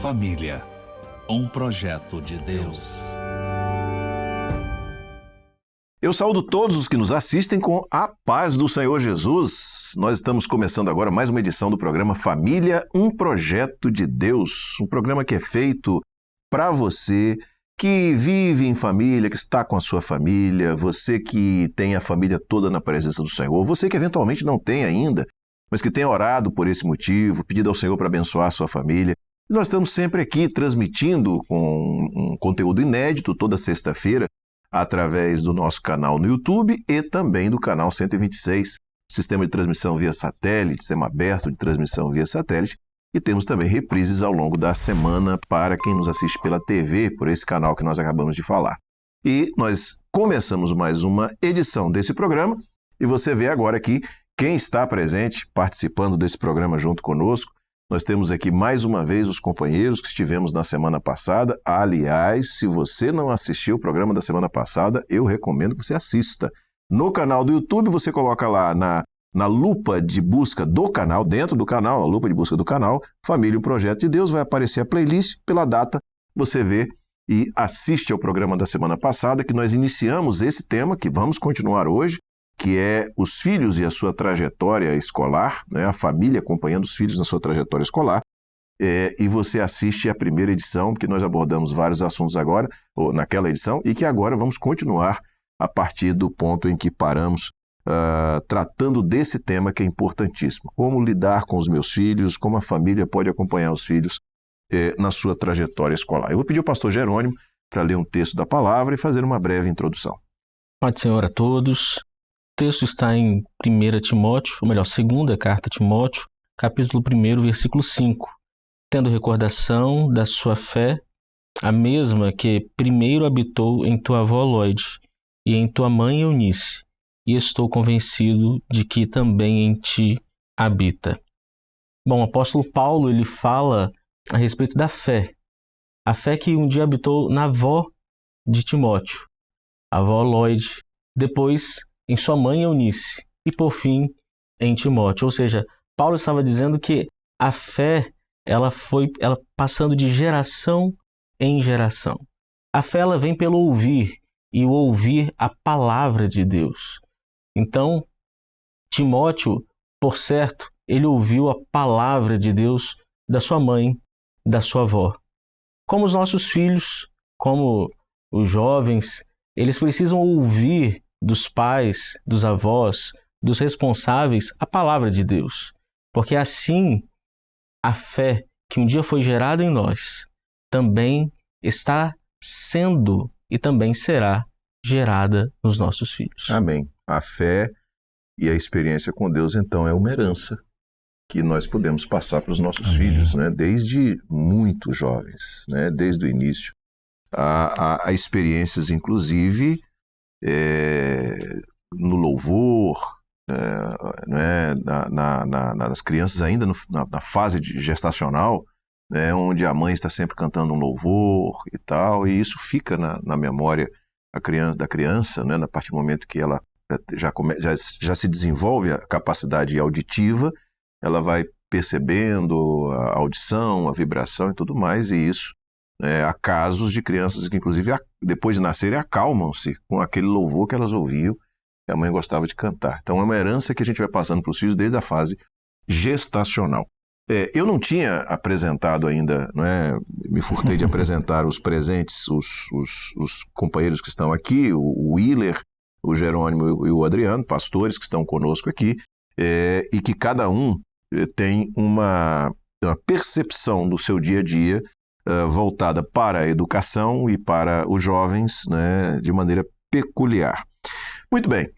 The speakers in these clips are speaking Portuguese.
Família, um projeto de Deus. Eu saúdo todos os que nos assistem com a paz do Senhor Jesus. Nós estamos começando agora mais uma edição do programa Família, um projeto de Deus. Um programa que é feito para você que vive em família, que está com a sua família, você que tem a família toda na presença do Senhor, você que eventualmente não tem ainda, mas que tem orado por esse motivo, pedido ao Senhor para abençoar a sua família. Nós estamos sempre aqui transmitindo com um conteúdo inédito toda sexta-feira, através do nosso canal no YouTube e também do canal 126, sistema de transmissão via satélite, sistema aberto de transmissão via satélite, e temos também reprises ao longo da semana para quem nos assiste pela TV, por esse canal que nós acabamos de falar. E nós começamos mais uma edição desse programa, e você vê agora aqui quem está presente, participando desse programa junto conosco. Nós temos aqui mais uma vez os companheiros que estivemos na semana passada. Aliás, se você não assistiu o programa da semana passada, eu recomendo que você assista. No canal do YouTube, você coloca lá na lupa de busca do canal, dentro do canal, a lupa de busca do canal, Família, um Projeto de Deus, vai aparecer a playlist, pela data você vê e assiste ao programa da semana passada, que nós iniciamos esse tema, que vamos continuar hoje, que é os filhos e a sua trajetória escolar, né? A família acompanhando os filhos na sua trajetória escolar, e você assiste a primeira edição, porque nós abordamos vários assuntos agora, ou naquela edição, e que agora vamos continuar a partir do ponto em que paramos, tratando desse tema que é importantíssimo. Como lidar com os meus filhos, como a família pode acompanhar os filhos na sua trajetória escolar. Eu vou pedir ao pastor Jerônimo para ler um texto da palavra e fazer uma breve introdução. Paz do Senhor a todos. O texto está em 1 Timóteo, ou melhor, 2ª carta a Timóteo, capítulo 1, versículo 5. Tendo recordação da sua fé, a mesma que primeiro habitou em tua avó Loide e em tua mãe Eunice, e estou convencido de que também em ti habita. Bom, o apóstolo Paulo, ele fala a respeito da fé. A fé que um dia habitou na avó de Timóteo, a avó Loide, depois em sua mãe Eunice e, por fim, em Timóteo. Ou seja, Paulo estava dizendo que a fé ela foi passando de geração em geração. A fé ela vem pelo ouvir, e o ouvir a palavra de Deus. Então, Timóteo, por certo, ele ouviu a palavra de Deus da sua mãe, da sua avó. Como os nossos filhos, como os jovens, eles precisam ouvir dos pais, dos avós, dos responsáveis, a palavra de Deus. Porque assim, a fé que um dia foi gerada em nós também está sendo e também será gerada nos nossos filhos. Amém. A fé e a experiência com Deus, então, é uma herança que nós podemos passar para os nossos filhos, né? Desde muito jovens, né? Desde o início. Há experiências, inclusive, no louvor, né, nas crianças ainda na fase gestacional, né, onde a mãe está sempre cantando um louvor e tal, e isso fica na memória da criança, né, a partir do momento que ela já se desenvolve a capacidade auditiva, ela vai percebendo a audição, a vibração e tudo mais, e isso há casos de crianças que, inclusive, depois de nascerem, acalmam-se com aquele louvor que elas ouviam, que a mãe gostava de cantar. Então, é uma herança que a gente vai passando para os filhos desde a fase gestacional. Eu não tinha apresentado ainda, me furtei de apresentar os presentes, os companheiros que estão aqui, o Willer, o Jerônimo e o Adriano, pastores que estão conosco aqui, e que cada um tem uma percepção do seu dia a dia voltada para a educação e para os jovens, né, de maneira peculiar. Muito bem,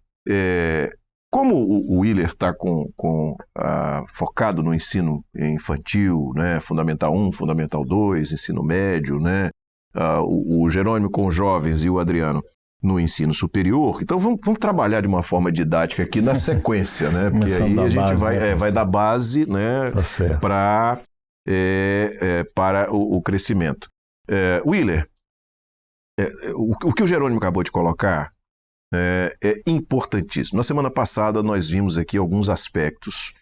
como o Willer está focado no ensino infantil, né, Fundamental 1, Fundamental 2, ensino médio, né, o Jerônimo com os jovens e o Adriano no ensino superior, então vamos trabalhar de uma forma didática aqui na sequência, né, porque aí a gente vai dar base, né, para o crescimento. Willer, o que o Jerônimo acabou de colocar é importantíssimo. Na semana passada nós vimos aqui alguns aspectos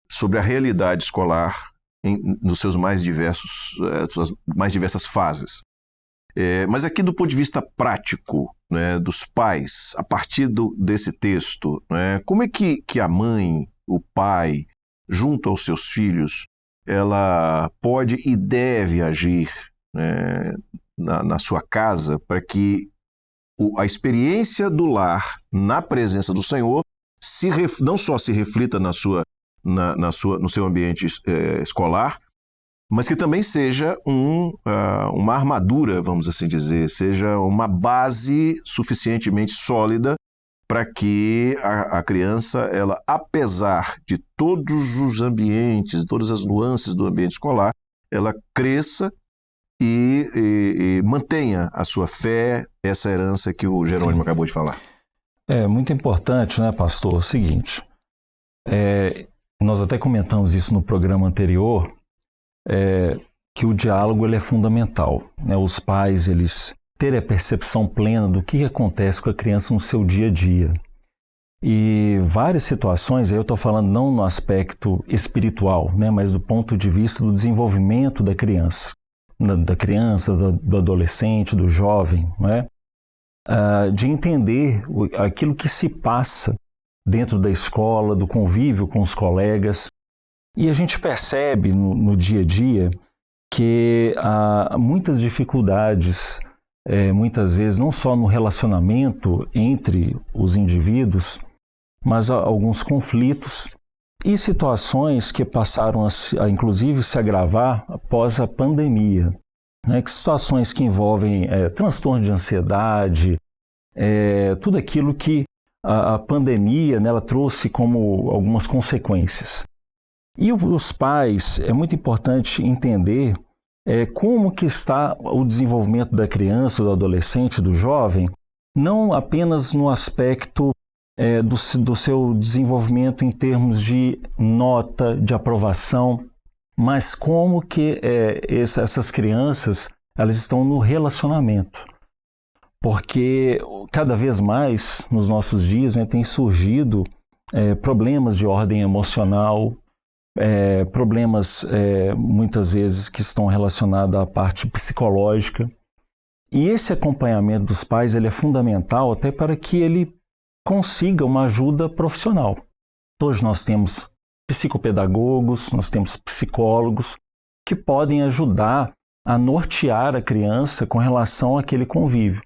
sobre a realidade escolar nos seus suas mais diversas fases. Mas aqui do ponto de vista prático, né, dos pais, a partir desse texto, né, como é que a mãe, o pai, junto aos seus filhos, ela pode e deve agir, né, na sua casa para que a experiência do lar na presença do Senhor não só se reflita no seu ambiente escolar, mas que também seja uma armadura, vamos assim dizer, seja uma base suficientemente sólida para que a criança, ela, apesar de todos os ambientes, todas as nuances do ambiente escolar, ela cresça e mantenha a sua fé, essa herança que o Jerônimo acabou de falar. É muito importante, né, pastor? O seguinte, nós até comentamos isso no programa anterior, que o diálogo ele é fundamental, né? Os pais, eles terem a percepção plena do que acontece com a criança no seu dia a dia. E várias situações, aí eu estou falando não no aspecto espiritual, né, mas do ponto de vista do desenvolvimento da criança, do adolescente, do jovem, né? De entender aquilo que se passa dentro da escola, do convívio com os colegas. E a gente percebe no dia a dia que há muitas dificuldades, muitas vezes, não só no relacionamento entre os indivíduos, mas alguns conflitos e situações que passaram a inclusive se agravar após a pandemia, né? Que situações que envolvem transtorno de ansiedade, tudo aquilo que a pandemia, né, ela trouxe como algumas consequências. E os pais, é muito importante entender como que está o desenvolvimento da criança, do adolescente, do jovem, não apenas no aspecto do seu desenvolvimento em termos de nota, de aprovação, mas como que essas crianças elas estão no relacionamento. Porque cada vez mais, nos nossos dias, né, tem surgido problemas de ordem emocional, problemas muitas vezes que estão relacionados à parte psicológica. E esse acompanhamento dos pais ele é fundamental até para que ele consiga uma ajuda profissional. Hoje nós temos psicopedagogos, nós temos psicólogos que podem ajudar a nortear a criança com relação àquele convívio.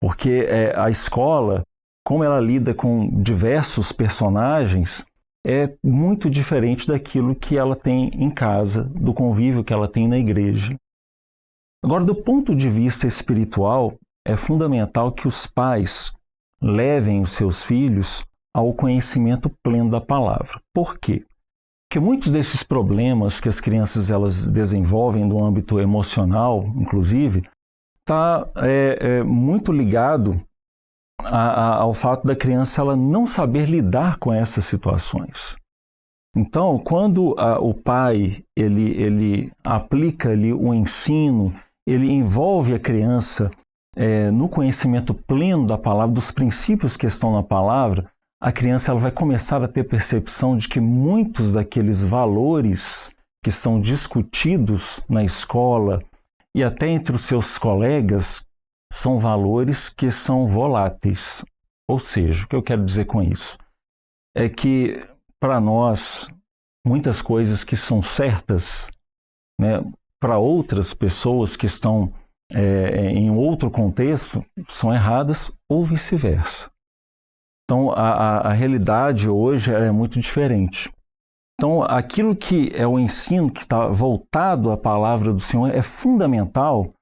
Porque a escola, como ela lida com diversos personagens, é muito diferente daquilo que ela tem em casa, do convívio que ela tem na igreja. Agora, do ponto de vista espiritual, é fundamental que os pais levem os seus filhos ao conhecimento pleno da palavra. Por quê? Porque muitos desses problemas que as crianças elas desenvolvem no âmbito emocional, inclusive, está muito ligado ao fato da criança ela não saber lidar com essas situações. Então, quando o pai ele aplica ali o ensino, ele envolve a criança no conhecimento pleno da palavra, dos princípios que estão na palavra, a criança ela vai começar a ter percepção de que muitos daqueles valores que são discutidos na escola e até entre os seus colegas são valores que são voláteis. Ou seja, o que eu quero dizer com isso? É que, para nós, muitas coisas que são certas, né, para outras pessoas que estão em outro contexto, são erradas ou vice-versa. Então, a realidade hoje é muito diferente. Então, aquilo que é o ensino que está voltado à palavra do Senhor é fundamental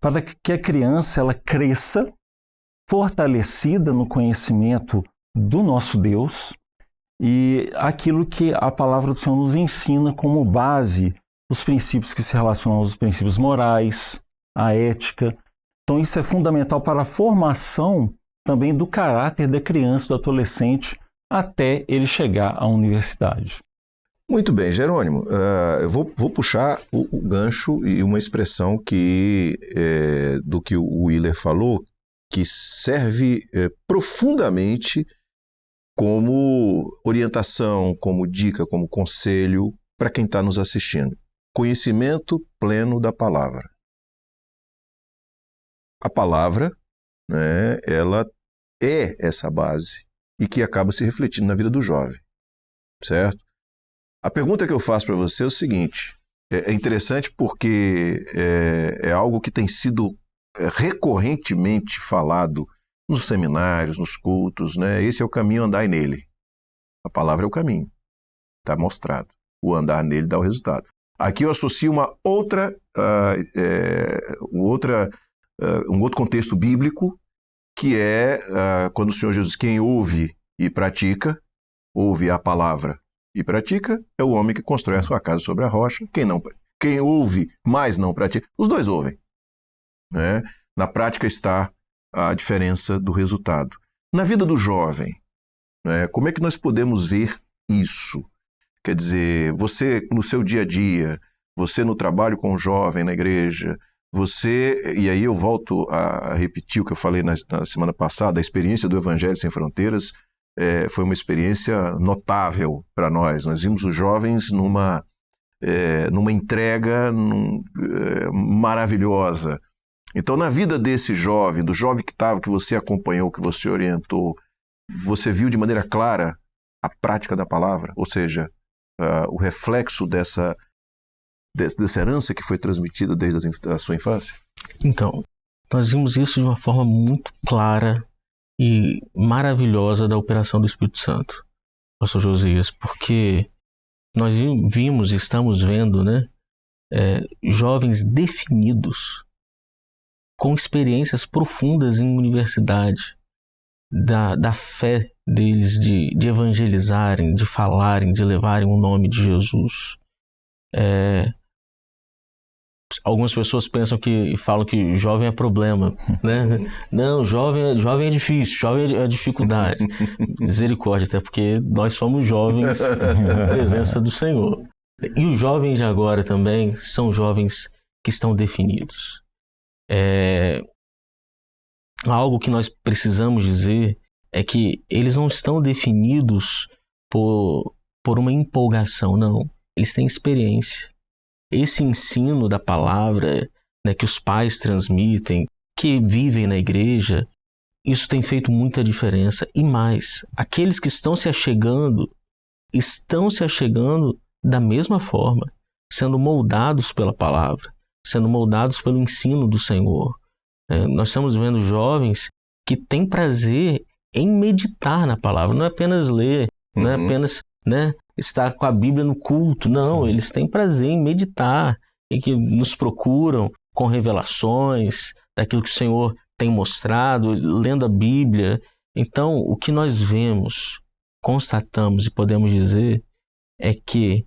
para que a criança ela cresça fortalecida no conhecimento do nosso Deus e aquilo que a palavra do Senhor nos ensina como base, os princípios que se relacionam aos princípios morais, a ética. Então, isso é fundamental para a formação também do caráter da criança, do adolescente, até ele chegar à universidade. Muito bem, Jerônimo. Eu vou puxar o gancho e uma expressão do que o Willer falou, que serve profundamente como orientação, como dica, como conselho para quem está nos assistindo. conhecimento pleno da palavra. A palavra, né, ela é essa base e que acaba se refletindo na vida do jovem, certo? A pergunta que eu faço para você é o seguinte, é interessante porque é algo que tem sido recorrentemente falado nos seminários, nos cultos, né? Esse é o caminho, andai nele. A palavra é o caminho, está mostrado. O andar nele dá o resultado. Aqui eu associo um outro contexto bíblico, que é quando o Senhor Jesus, quem ouve e pratica, ouve a palavra e pratica, é o homem que constrói a sua casa sobre a rocha. Quem ouve, mas não pratica, os dois ouvem, né? Na prática está a diferença do resultado. Na vida do jovem, né, como é que nós podemos ver isso? Quer dizer, você no seu dia a dia, você no trabalho com o jovem na igreja, e aí eu volto a repetir o que eu falei na semana passada, a experiência do Evangelho Sem Fronteiras foi uma experiência notável para nós. Nós vimos os jovens numa entrega maravilhosa. Então, na vida desse jovem, do jovem que você acompanhou, que você orientou, você viu de maneira clara a prática da palavra, ou seja, o reflexo dessa herança que foi transmitida desde a sua infância? Então, nós vimos isso de uma forma muito clara e maravilhosa da operação do Espírito Santo, pastor Josias, porque nós vimos e estamos vendo, né, jovens definidos, com experiências profundas em universidade, da fé deles de evangelizarem, de falarem, de levarem o nome de Jesus. Algumas pessoas pensam e falam que jovem é problema, né? Não, jovem é difícil, jovem é dificuldade. Misericórdia, até porque nós somos jovens na presença do Senhor. E os jovens de agora também são jovens que estão definidos. Algo que nós precisamos dizer é que eles não estão definidos por uma empolgação, não. Eles têm experiência. Esse ensino da palavra, né, que os pais transmitem, que vivem na igreja, isso tem feito muita diferença. E mais, aqueles que estão se achegando da mesma forma, sendo moldados pela palavra, sendo moldados pelo ensino do Senhor. Nós estamos vendo jovens que têm prazer em meditar na palavra, não é apenas ler, não é apenas, né, estar com a Bíblia no culto, não, sim. Eles têm prazer em meditar e que nos procuram com revelações daquilo que o Senhor tem mostrado, lendo a Bíblia. Então, o que nós vemos, constatamos e podemos dizer é que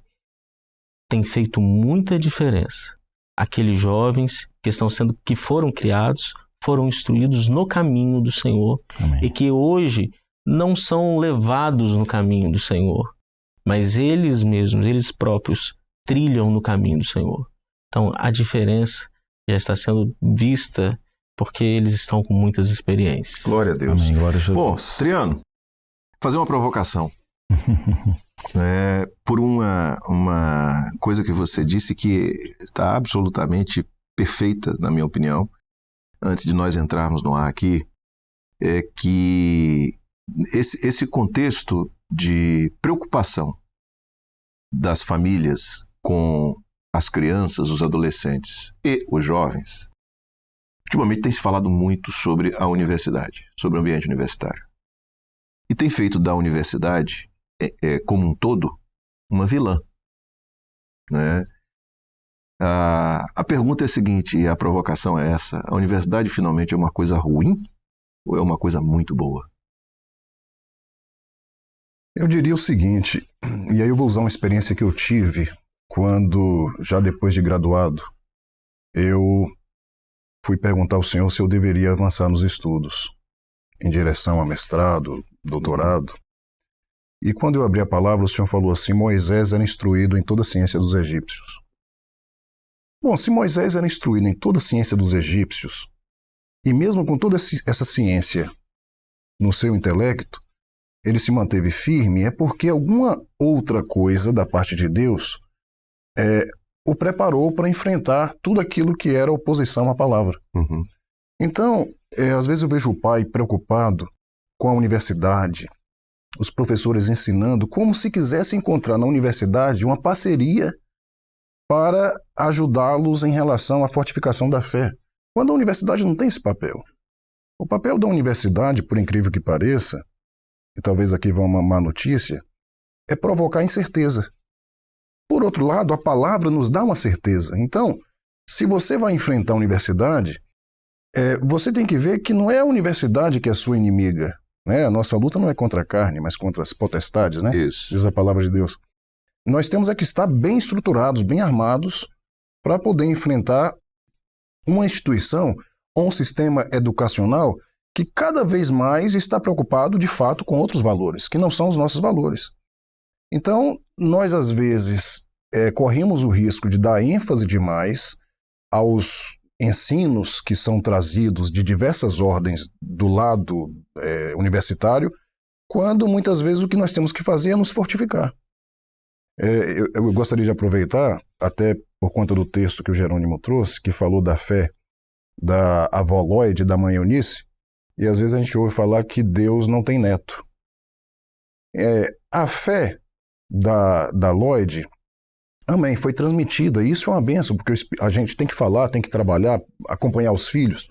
tem feito muita diferença aqueles jovens que foram criados, foram instruídos no caminho do Senhor. Amém. E que hoje não são levados no caminho do Senhor, mas eles mesmos, eles próprios, trilham no caminho do Senhor. Então, a diferença já está sendo vista porque eles estão com muitas experiências. Glória a Deus. Amém. Glória a Jesus. Bom, Triano, fazer uma provocação. Por uma coisa que você disse que está absolutamente perfeita, na minha opinião, antes de nós entrarmos no ar aqui, é que esse contexto de preocupação das famílias com as crianças, os adolescentes e os jovens, ultimamente tem se falado muito sobre a universidade, sobre o ambiente universitário. E tem feito da universidade, como um todo, uma vilã, né? A pergunta é a seguinte, e a provocação é essa: a universidade finalmente é uma coisa ruim ou é uma coisa muito boa? Eu diria o seguinte, e aí eu vou usar uma experiência que eu tive quando, já depois de graduado, eu fui perguntar ao Senhor se eu deveria avançar nos estudos em direção a mestrado, doutorado. E quando eu abri a palavra, o Senhor falou assim: Moisés era instruído em toda a ciência dos egípcios. Bom, se Moisés era instruído em toda a ciência dos egípcios, e mesmo com toda essa ciência no seu intelecto, ele se manteve firme, é porque alguma outra coisa da parte de Deus o preparou para enfrentar tudo aquilo que era oposição à palavra. Uhum. Então, às vezes eu vejo o pai preocupado com a universidade, os professores ensinando, como se quisesse encontrar na universidade uma parceria para ajudá-los em relação à fortificação da fé, quando a universidade não tem esse papel. O papel da universidade, por incrível que pareça, e talvez aqui vá uma má notícia, é provocar incerteza. Por outro lado, a palavra nos dá uma certeza. Então, se você vai enfrentar a universidade, você tem que ver que não é a universidade que é a sua inimiga, né? A nossa luta não é contra a carne, mas contra as potestades, né? Isso. Diz a palavra de Deus. Nós temos que estar bem estruturados, bem armados, para poder enfrentar uma instituição ou um sistema educacional que cada vez mais está preocupado, de fato, com outros valores, que não são os nossos valores. Então, nós, às vezes, corremos o risco de dar ênfase demais aos ensinos que são trazidos de diversas ordens do lado universitário, quando, muitas vezes, o que nós temos que fazer é nos fortificar. Eu gostaria de aproveitar, até por conta do texto que o Jerônimo trouxe, que falou da fé da avó Lloyd e da mãe Eunice, e às vezes a gente ouve falar que Deus não tem neto. A fé da Lloyd, amém, foi transmitida, e isso é uma bênção, porque a gente tem que falar, tem que trabalhar, acompanhar os filhos.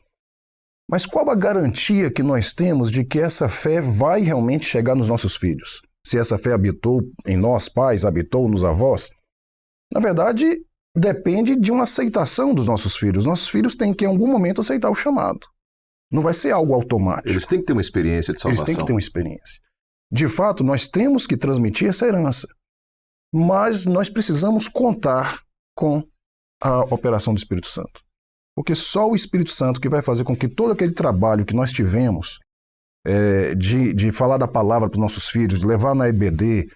Mas qual a garantia que nós temos de que essa fé vai realmente chegar nos nossos filhos? Se essa fé habitou em nós, pais, habitou nos avós? Na verdade, depende de uma aceitação dos nossos filhos. Nossos filhos têm que, em algum momento, aceitar o chamado. Não vai ser algo automático. Eles têm que ter uma experiência de salvação. Eles têm que ter uma experiência. De fato, nós temos que transmitir essa herança. Mas nós precisamos contar com a operação do Espírito Santo. Porque só o Espírito Santo que vai fazer com que todo aquele trabalho que nós tivemos de falar da palavra para os nossos filhos, de levar na EBD,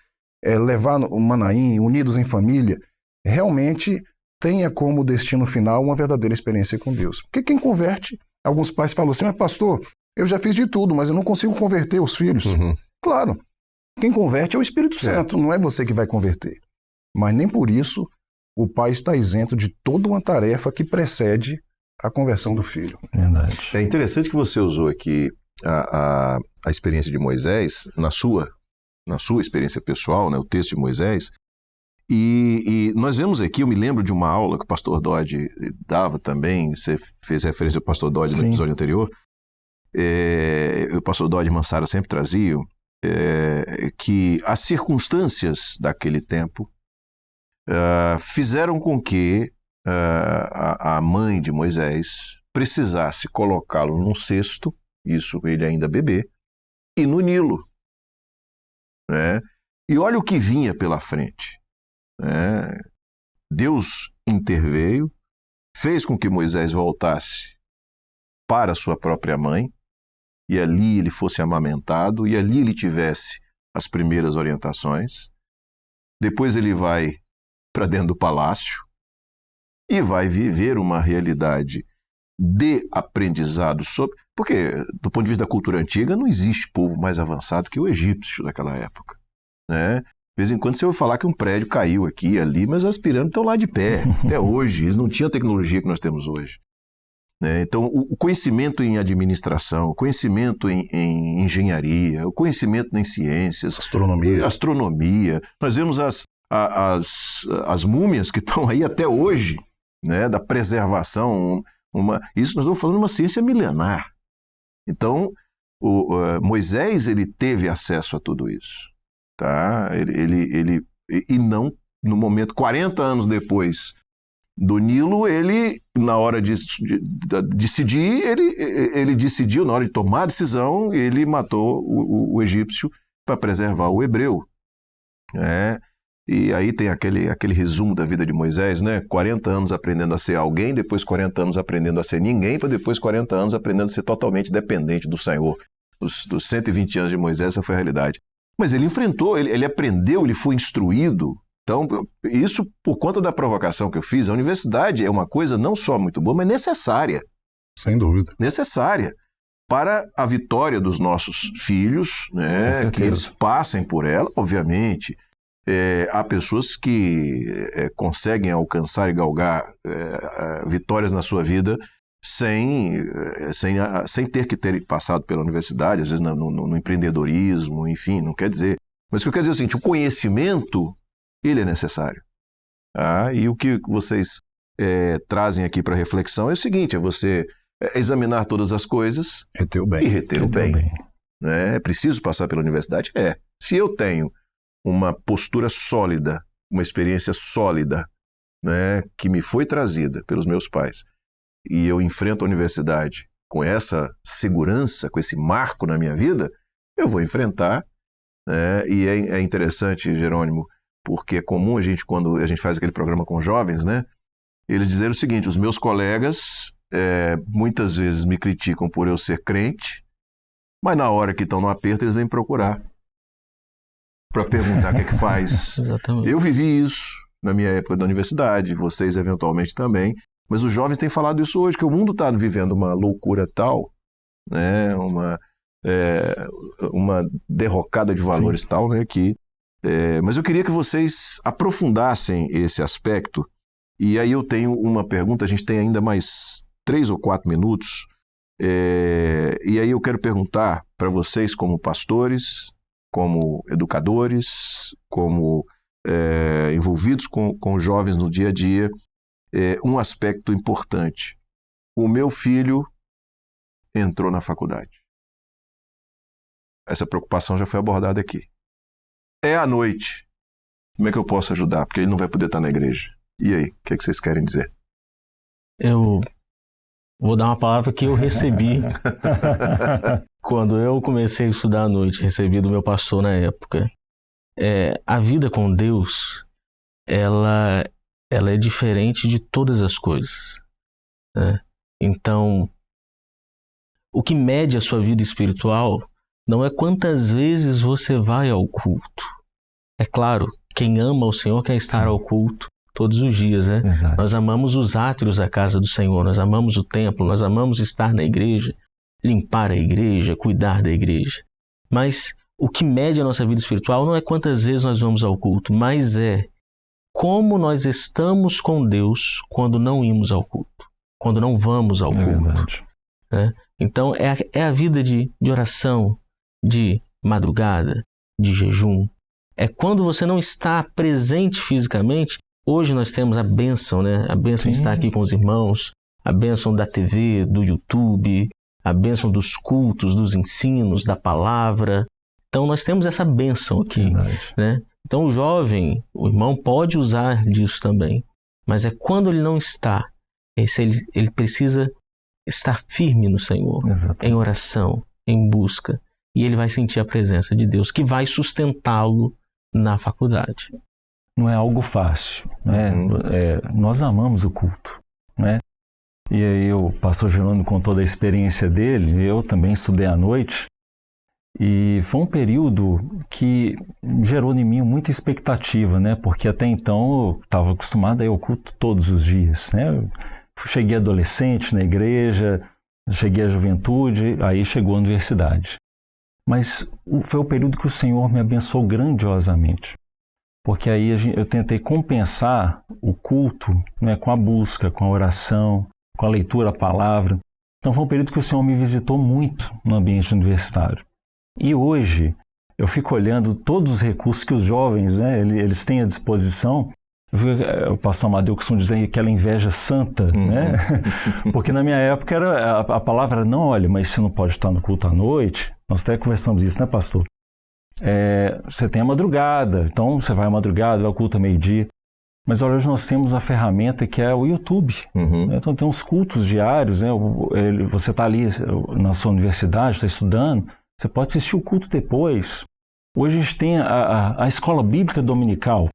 levar no Manaim, unidos em família, realmente tenha como destino final uma verdadeira experiência com Deus. Porque quem converte, alguns pais falam assim, mas pastor, eu já fiz de tudo, mas eu não consigo converter os filhos. Uhum. Claro, quem converte é o Espírito Santo, não é você que vai converter. Mas nem por isso o pai está isento de toda uma tarefa que precede a conversão do filho. Verdade. É interessante que você usou aqui a experiência de Moisés, na sua experiência pessoal, né, o texto de Moisés, e nós vemos aqui, eu me lembro de uma aula que o pastor Dodge dava também, você fez referência ao pastor Dodge no episódio anterior, o pastor Dodge e Mansara sempre traziam, que as circunstâncias daquele tempo fizeram com que a mãe de Moisés precisasse colocá-lo num cesto, isso ele ainda bebê, e no Nilo. Né? E olha o que vinha pela frente. Né? Deus interveio, fez com que Moisés voltasse para sua própria mãe, e ali ele fosse amamentado, e ali ele tivesse as primeiras orientações. Depois ele vai para dentro do palácio e vai viver uma realidade de aprendizado sobre... Porque, do ponto de vista da cultura antiga, não existe povo mais avançado que o egípcio daquela época. Né? De vez em quando você ouve falar que um prédio caiu aqui e ali, mas as pirâmides estão lá de pé. Até hoje, eles não tinham a tecnologia que nós temos hoje. Né? Então, o conhecimento em administração, o conhecimento em engenharia, o conhecimento em ciências, astronomia. Nós vemos as múmias que estão aí até hoje, né? Da preservação. Isso nós estamos falando de uma ciência milenar. Então, Moisés ele teve acesso a tudo isso. Tá? E não, no momento, 40 anos depois do Nilo, ele, na hora de decidir, ele decidiu, na hora de tomar a decisão, ele matou o egípcio para preservar o hebreu. E aí tem aquele resumo da vida de Moisés, né? 40 anos aprendendo a ser alguém, depois 40 anos aprendendo a ser ninguém, para depois 40 anos aprendendo a ser totalmente dependente do Senhor. Dos 120 anos de Moisés, essa foi a realidade. Mas ele enfrentou, ele aprendeu, ele foi instruído. Então, isso por conta da provocação que eu fiz, a universidade é uma coisa não só muito boa, mas necessária. Sem dúvida. Necessária para a vitória dos nossos filhos, né? Que eles passem por ela, obviamente. Há pessoas que conseguem alcançar e galgar vitórias na sua vida sem ter que ter passado pela universidade, às vezes no empreendedorismo, enfim, não quer dizer. Mas o que eu quero dizer é o seguinte, o conhecimento, ele é necessário. Tá? E o que vocês trazem aqui para reflexão é o seguinte, é você examinar todas as coisas Reter o bem. e reter o bem. É preciso passar pela universidade? Se eu tenho uma postura sólida, uma experiência sólida, né, que me foi trazida pelos meus pais, e eu enfrento a universidade com essa segurança, com esse marco na minha vida, eu vou enfrentar. Né, e é interessante, Jerônimo, porque é comum quando a gente faz aquele programa com jovens, né, eles dizerem o seguinte, os meus colegas muitas vezes me criticam por eu ser crente, mas na hora que estão no aperto eles vêm procurar para perguntar o que é que faz. Exatamente. Eu vivi isso na minha época da universidade, vocês eventualmente também, mas os jovens têm falado isso hoje, que o mundo está vivendo uma loucura tal, né, uma derrocada de valores Sim. tal, né, que... mas eu queria que vocês aprofundassem esse aspecto, e aí eu tenho uma pergunta, a gente tem ainda mais 3 ou 4 minutos, e aí eu quero perguntar para vocês como pastores, como educadores, como envolvidos com jovens no dia a dia, um aspecto importante. O meu filho entrou na faculdade. Essa preocupação já foi abordada aqui. É à noite. Como é que eu posso ajudar? Porque ele não vai poder estar na igreja. E aí, o que é que vocês querem dizer? Eu vou dar uma palavra que eu recebi quando eu comecei a estudar à noite, recebi do meu pastor na época. A vida com Deus, ela é diferente de todas as coisas, né? Então, o que mede a sua vida espiritual não é quantas vezes você vai ao culto. É claro, quem ama o Senhor quer estar ao culto todos os dias, né? Verdade. Nós amamos os átrios da casa do Senhor, nós amamos o templo, nós amamos estar na igreja, limpar a igreja, cuidar da igreja. Mas o que mede a nossa vida espiritual não é quantas vezes nós vamos ao culto, mas é como nós estamos com Deus quando não íamos ao culto, quando não vamos ao culto. Né? Então, é a vida de oração, de madrugada, de jejum. É quando você não está presente fisicamente. Hoje nós temos a bênção, né? A bênção de estar aqui com os irmãos, a bênção da TV, do YouTube, a bênção dos cultos, dos ensinos, da palavra. Então nós temos essa bênção aqui, né? Então o jovem, o irmão pode usar disso também, mas é quando ele não está, ele precisa estar firme no Senhor, Exatamente. Em oração, em busca, e ele vai sentir a presença de Deus, que vai sustentá-lo na faculdade. Não é algo fácil, né? Nós amamos o culto, né? E aí o pastor Jerônimo contou da experiência dele, eu também estudei à noite, e foi um período que gerou em mim muita expectativa, né? Porque até então eu estava acostumado a ir ao culto todos os dias, né? Eu cheguei adolescente na igreja, cheguei à juventude, aí chegou a universidade. Mas foi o período que o Senhor me abençoou grandiosamente. Porque aí eu tentei compensar o culto, né, com a busca, com a oração, com a leitura da palavra. Então foi um período que o Senhor me visitou muito no ambiente universitário. E hoje eu fico olhando todos os recursos que os jovens, né, eles têm à disposição. O pastor Amadeu costuma dizer aquela inveja santa, né? Porque na minha época a palavra era, não, olha, mas você não pode estar no culto à noite. Nós até conversamos isso, né, pastor? Você tem a madrugada, então você vai à madrugada, vai ao culto a meio-dia. Mas olha, hoje nós temos a ferramenta que é o YouTube. Né? Então tem uns cultos diários, né? Você está ali na sua universidade, está estudando, você pode assistir o culto depois. Hoje a gente tem a escola bíblica dominical,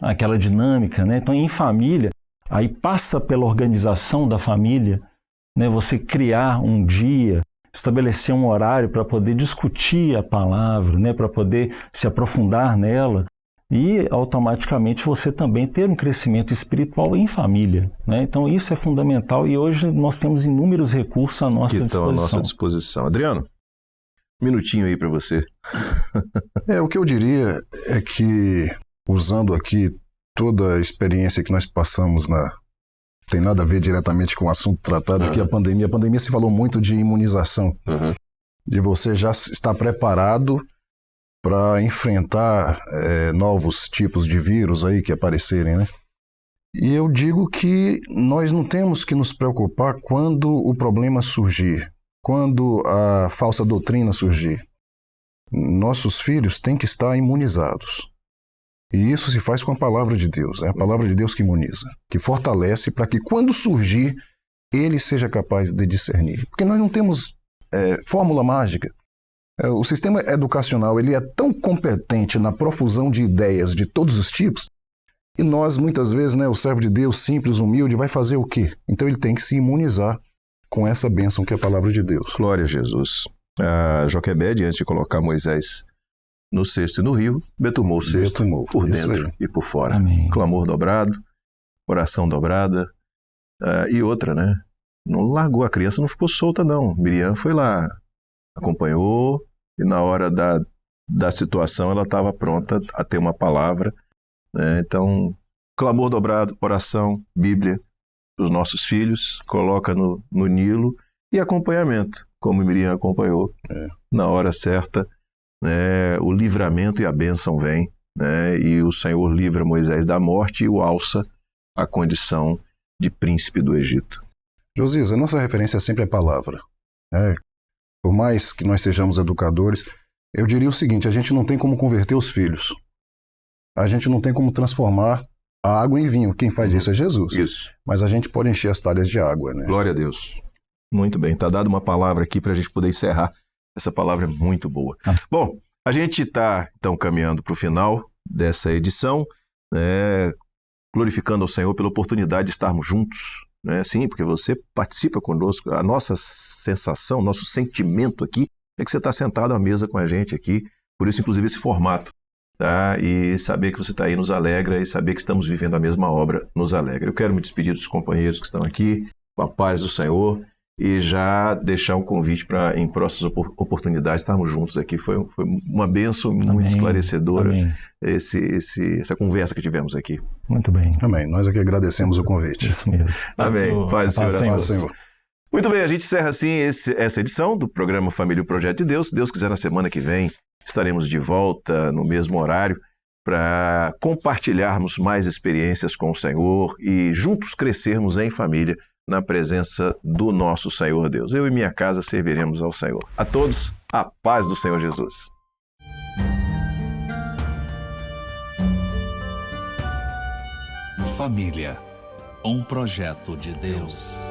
aquela dinâmica, né? Então em família, aí passa pela organização da família, né? Você criar um dia, estabelecer um horário para poder discutir a palavra, né? Para poder se aprofundar nela e automaticamente você também ter um crescimento espiritual em família, né? Então isso é fundamental e hoje nós temos inúmeros recursos à nossa disposição. Que estão à nossa disposição. Adriano, um minutinho aí para você. O que eu diria é que usando aqui toda a experiência que nós passamos tem nada a ver diretamente com o assunto tratado aqui, a pandemia. A pandemia se falou muito de imunização, de você já estar preparado para enfrentar novos tipos de vírus aí que aparecerem, né? E eu digo que nós não temos que nos preocupar quando o problema surgir, quando a falsa doutrina surgir. Nossos filhos têm que estar imunizados. E isso se faz com a palavra de Deus. É a palavra de Deus que imuniza, que fortalece para que quando surgir, ele seja capaz de discernir. Porque nós não temos fórmula mágica. O sistema educacional ele é tão competente na profusão de ideias de todos os tipos, e nós, muitas vezes, o servo de Deus, simples, humilde, vai fazer o quê? Então ele tem que se imunizar com essa bênção que é a palavra de Deus. Glória a Jesus. A Joquebede, antes de colocar Moisés no cesto e no rio, betumou o cesto por dentro e por fora. Amém. Clamor dobrado, oração dobrada. E outra, né? Não largou a criança, não ficou solta, não. Miriam foi lá, acompanhou, e na hora da situação ela estava pronta a ter uma palavra. Né? Então, clamor dobrado, oração, Bíblia para os nossos filhos, coloca no Nilo, e acompanhamento, como Miriam acompanhou. Na hora certa, o livramento e a bênção vem, e o Senhor livra Moisés da morte e o alça à condição de príncipe do Egito. Josias, a nossa referência é sempre a palavra. Por mais que nós sejamos educadores, eu diria o seguinte: a gente não tem como converter os filhos. A gente não tem como transformar a água em vinho. Quem faz isso é Jesus. Isso. Mas a gente pode encher as talhas de água, né? Glória a Deus. Muito bem, está dada uma palavra aqui para a gente poder encerrar. Essa palavra é muito boa. Bom, a gente está, então, caminhando para o final dessa edição, glorificando ao Senhor pela oportunidade de estarmos juntos. Sim, porque você participa conosco. A nossa sensação, nosso sentimento aqui é que você está sentado à mesa com a gente aqui. Por isso, inclusive, esse formato. Tá? E saber que você está aí nos alegra, e saber que estamos vivendo a mesma obra nos alegra. Eu quero me despedir dos companheiros que estão aqui, com a paz do Senhor, e já deixar um convite para, em próximas oportunidades, estarmos juntos aqui. Foi uma bênção muito esclarecedora essa conversa que tivemos aqui. Muito bem. Amém. Nós aqui agradecemos o convite. Isso mesmo. Amém. Paz do Senhor. Paz do Senhor. Muito bem, a gente encerra assim essa edição do programa Família e Projeto de Deus. Se Deus quiser, na semana que vem estaremos de volta no mesmo horário para compartilharmos mais experiências com o Senhor e juntos crescermos em família na presença do nosso Senhor Deus. Eu e minha casa serviremos ao Senhor. A todos, a paz do Senhor Jesus. Família, um projeto de Deus.